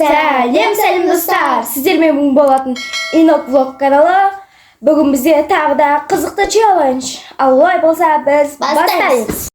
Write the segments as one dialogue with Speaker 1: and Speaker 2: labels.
Speaker 1: Сәлем достар! Сіздермен бүгін болатын Инок-влог каналы. Бүгін бізде тағы да қызықты челлендж. Ал олай болса біз бастаймыз.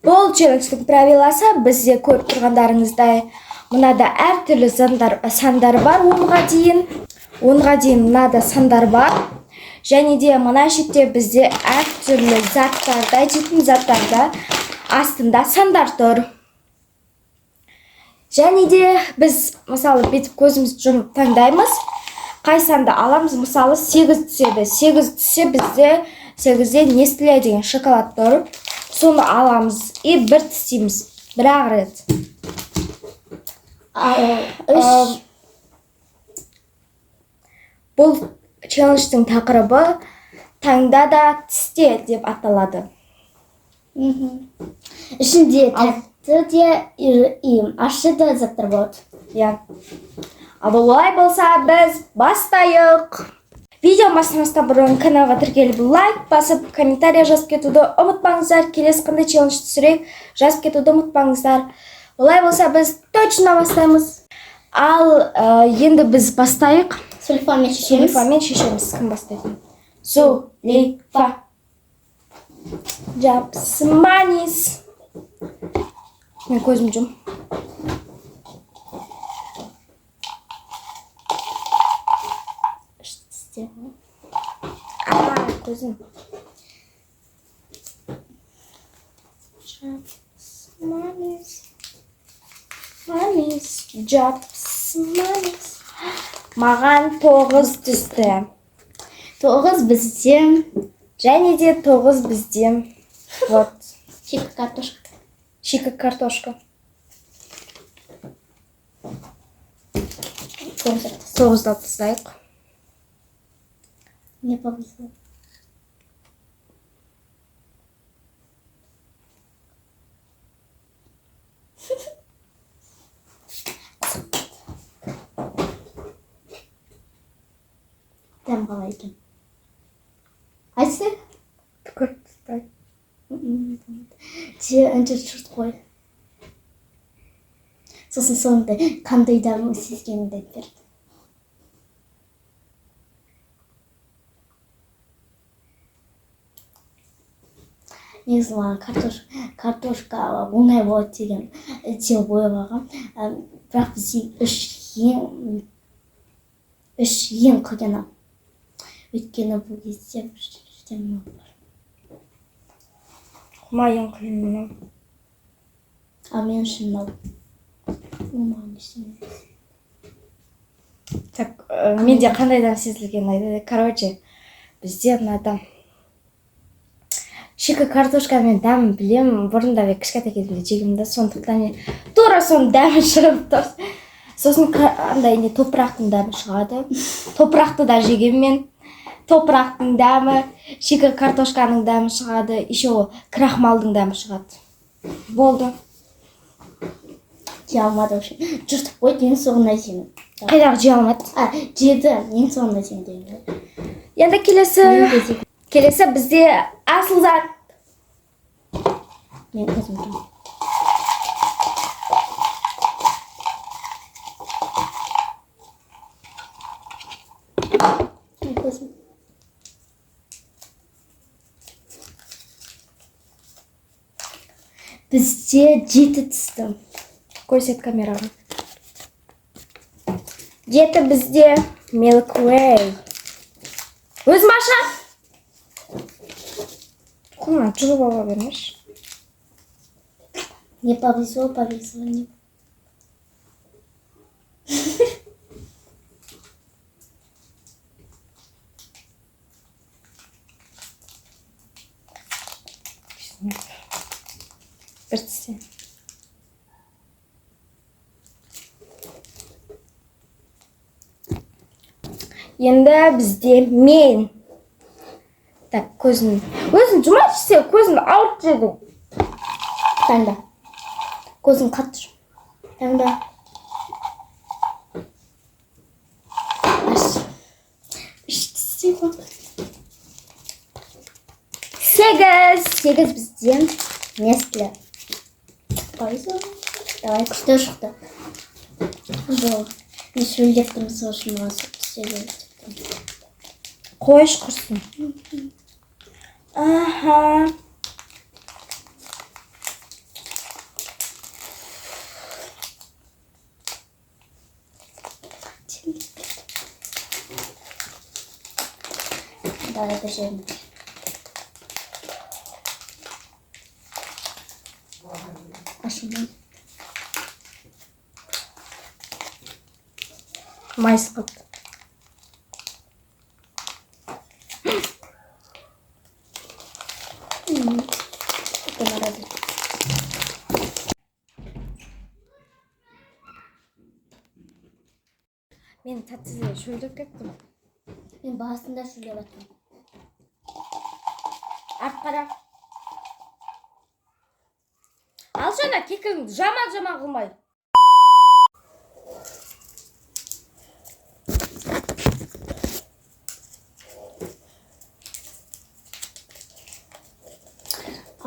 Speaker 1: Бұл челлендждің правиласы бізде көріп тұрғандарыңыздай мынада әртүрлі сандар бар 10-ға дейін. 10-ға дейін мынада сандар бар. Және де мына шетте бізде әртүрлі заттарда, жейтін заттарда астында сандар тұр. Және де біз мысалы бетіп көзімізді жұмып таңдаймыз. Қай санды аламыз? Мысалы 8 түседі. 8 түссе бізде 8-де Nestle деген шоколад тұр. Соны аламыз и бір тістейміз. Бір-ақ рет. Бұл челлендждің тақырыбы таңда да тісте деп аталады.
Speaker 2: Ішінде тәтті де ащы да заттар болады.
Speaker 1: Ал олай болса біз бастайық. Видео бастамастан бұрын каналға тіркеліп лайк басып, комментария жазып кетуді ұмытпаңыздар. Келесі қандай челлендж түсірейік, жазып кетуді ұмытпаңыздар. Олай болса біз точно бастаймыз. Ал енді біз бастайық.
Speaker 2: Сулейфамен шешеміз.
Speaker 1: Сулейфамен шешеміз. Кім бастайды? Сулейфа. Жапсыманис. Мен көзім жұм. Көзім. Жапсыманис. Маған 9 түсті.
Speaker 2: 9 бізде.
Speaker 1: Және де 9 бізде. Вот.
Speaker 2: Шика картошка.
Speaker 1: Шика картошка. 9-да тастайық.
Speaker 2: Не повезло. Там қалай екен? Айтсы?
Speaker 1: Көріп тұстай.
Speaker 2: Önce шұрт қой. Сосын соңында қандай дамы сезгенімді айтып берді. Негізі маған картошка оңай болады деген те ойлағам. Бірақ бізде үш ең қиыны. Өйткені бұл кезде бір жерден бар.
Speaker 1: Құма ең қиыны.
Speaker 2: А мен үшін мынау. Маған ештеңе.
Speaker 1: Так, менде қандайдан сезілген айтады. Короче, бізде мынада шика картошкамен дәмін білем, бұрында кішкентай кезімде жегенмін, сондықтан тура соның дәмі шығып тұр. Сосын андай топырақтың дәмі шығады. Топырақты да жегенмен топырақтың дәмі, шика картошканың дәмі шығады, еще крахмалдың дәмі шығады. Болды.
Speaker 2: Жей алмады вообще. Жұртып қойды, ең соңына жеймін.
Speaker 1: Қайдағы жей алмады?
Speaker 2: Жеді, ең соңына жеймін.
Speaker 1: Енді келесі бізде асыл зат.
Speaker 2: Мен көзім тұрмын. Мен көзім. Бізде 7 түсті.
Speaker 1: Көрсет камераға. 7 бізде Milky Way. Өзім аша. Құман жұлып ала бермеш.
Speaker 2: Не повезло, не.
Speaker 1: Бір тісте. Енді бізде мен. Так, көзін жұмай ішсе, көзін ауырт жеді.
Speaker 2: Таңда. Көзін қатты жұм. Таңда. Сегіз бізден Нестле. Пайызы. Давай күшті шықты. Жоқ. Мен шөлдеп тұрмын сол үшін маған сегіз.
Speaker 1: Қойш құрсын. Аха.
Speaker 2: Давай бежим. Ашымай.
Speaker 1: Майс қылды. Мен тәттізе шөлдеп кеттім.
Speaker 2: Мен басында шөлдеп аттым.
Speaker 1: Арт қара. Ал жаңа кекіңді жаман қылмай.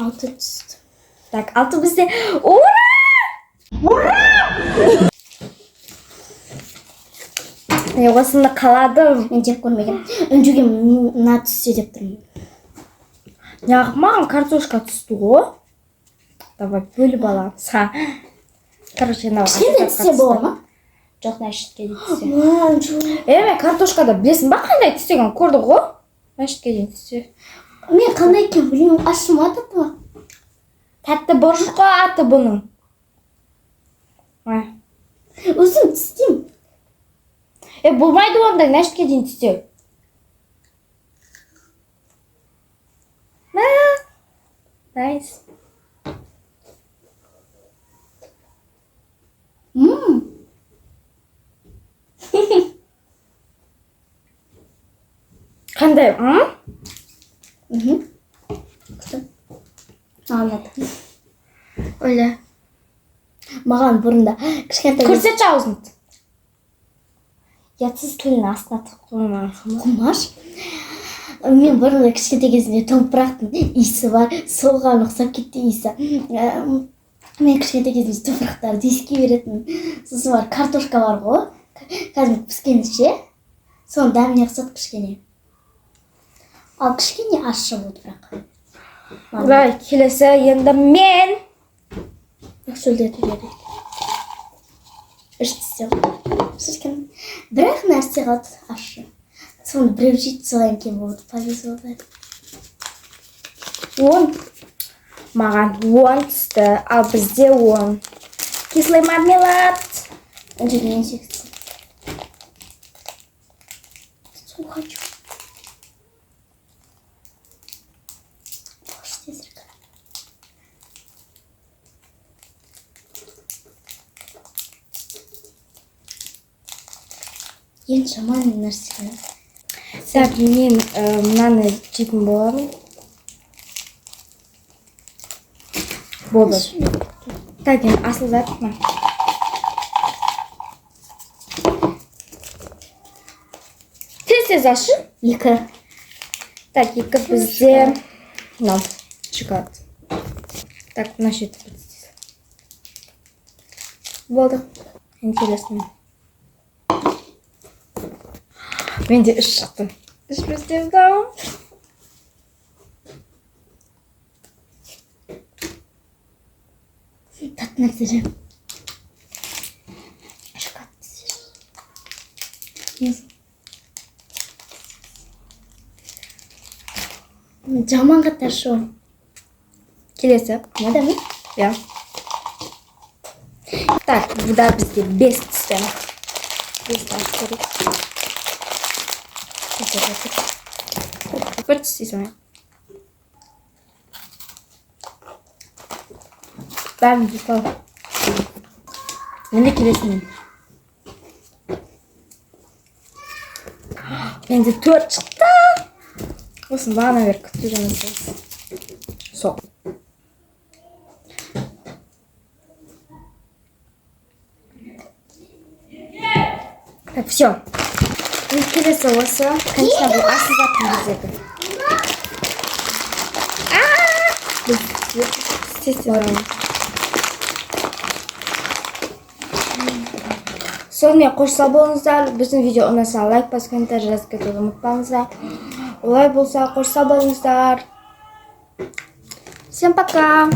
Speaker 2: Алты түсті.
Speaker 1: Так, алты бізде. Ура! Мен осыны қаладым.
Speaker 2: Мен жеп көрмеген. Үнжуге мына түссе деп тұрмын.
Speaker 1: Неғып маған картошка түсті ғой. Давай бөліп аламыз. Короче,
Speaker 2: кішкентай түссе бола ма?
Speaker 1: Жоқ, нәшітке дейін түссе. Мен картошкада білесің ба қандай түстеген көрді ғой? Нәшітке дейін түссе.
Speaker 2: Мен қандай екен білмеймін, ашымады ба?
Speaker 1: Тәтті боржық қой аты бұның.
Speaker 2: Өзім түстеймін.
Speaker 1: Болмайды ондай нәшітке дейін түссе. Найс. Қандай?
Speaker 2: Анladım.
Speaker 1: Öyle.
Speaker 2: Маған бұрында кішкентай
Speaker 1: Көрсетші аузыңды. Ятсыз тілін астына тыққылынан.
Speaker 2: құмаш. Мен бұрында кішкентай кезімде топырақтың иісі бар. Солған ұқсап кетті иісі. Мен кішкентай кезімде топырақтарды иіске беретін. Сосын бар картошка бар ғой. Қазір піскенше. Соның дәміне ұқсат кішкене. Ал кішкене ащы болды бірақ.
Speaker 1: Бай, келесі енді мен.
Speaker 2: Шөлдетіп жеді. Іштісі ғой. Бірақ нәрсе қалды ащы. Соны біреу жейді солайын кен болды. Повезло болды.
Speaker 1: 10. Маған 10 түсті, ал бізде 10. Кислый мармелад.
Speaker 2: Жүрген секция. Су хочу. Ең жаман нәрсе.
Speaker 1: Так, мен мынаны жейтін боламын. Болды. Так, енді асыл зат ма? Тез ашы.
Speaker 2: 2.
Speaker 1: Так, 2 бізде. Мынау шоколад. Так, мына шеті бізде. Болды. Интересно. Менде 3 шықты. 3 бізде бұдауым.
Speaker 2: Татты нәрсе жем. Шоколад түсер. Жаман қатар шо.
Speaker 1: Келесі.
Speaker 2: Мада ма?
Speaker 1: Я. Так, бұда бізде 5 түсті. 5 ашқырып. Бір түстейсің. Бәрін тұтал. Менде келесің. Менде 4 шықты. Осын бағана бер күтті жөнесі. Сол. Так, все. Келесі осы. Конечно, бұл асыл заттың кезегі. Сонымен қош сау болыңыздар. Біздің видео ұнаса лайк басып, комментарий жазып кетуді ұмытпаңыздар. Олай болса қош сау болыңыздар. Всем пока.